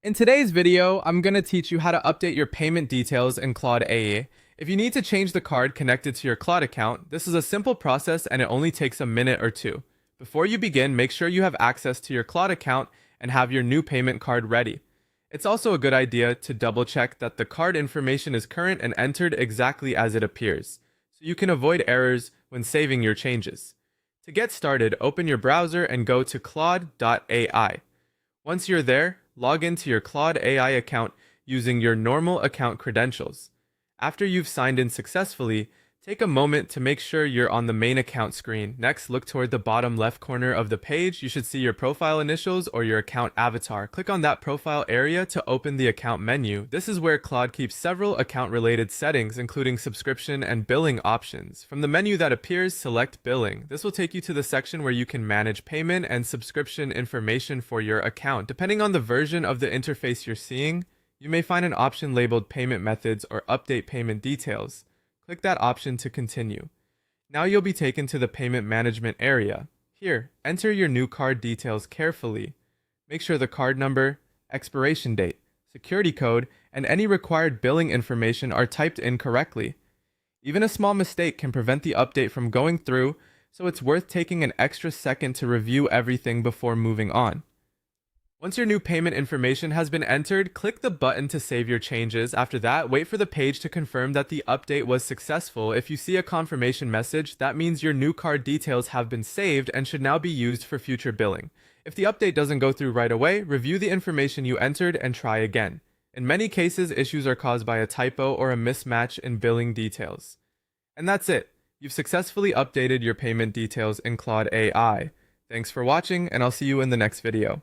In today's video, I'm going to teach you how to update your payment details in Claude AI. If you need to change the card connected to your Claude account, this is a simple process and it only takes a minute or two. Before you begin, make sure you have access to your Claude account and have your new payment card ready. It's also a good idea to double check that the card information is current and entered exactly as it appears, so you can avoid errors when saving your changes. To get started, open your browser and go to Claude AI. Once you're there, log into your Claude AI account using your normal account credentials. After you've signed in successfully, take a moment to make sure you're on the main account screen. Next, look toward the bottom left corner of the page. You should see your profile initials or your account avatar. Click on that profile area to open the account menu. This is where Claude keeps several account-related settings, including subscription and billing options. From the menu that appears, select Billing. This will take you to the section where you can manage payment and subscription information for your account. Depending on the version of the interface you're seeing, you may find an option labeled Payment Methods or Update Payment Details. Click that option to continue. Now you'll be taken to the payment management area. Here, enter your new card details carefully. Make sure the card number, expiration date, security code, and any required billing information are typed in correctly. Even a small mistake can prevent the update from going through, so it's worth taking an extra second to review everything before moving on. Once your new payment information has been entered, click the button to save your changes. After that, wait for the page to confirm that the update was successful. If you see a confirmation message, that means your new card details have been saved and should now be used for future billing. If the update doesn't go through right away, review the information you entered and try again. In many cases, issues are caused by a typo or a mismatch in billing details. And that's it. You've successfully updated your payment details in Claude AI. Thanks for watching, and I'll see you in the next video.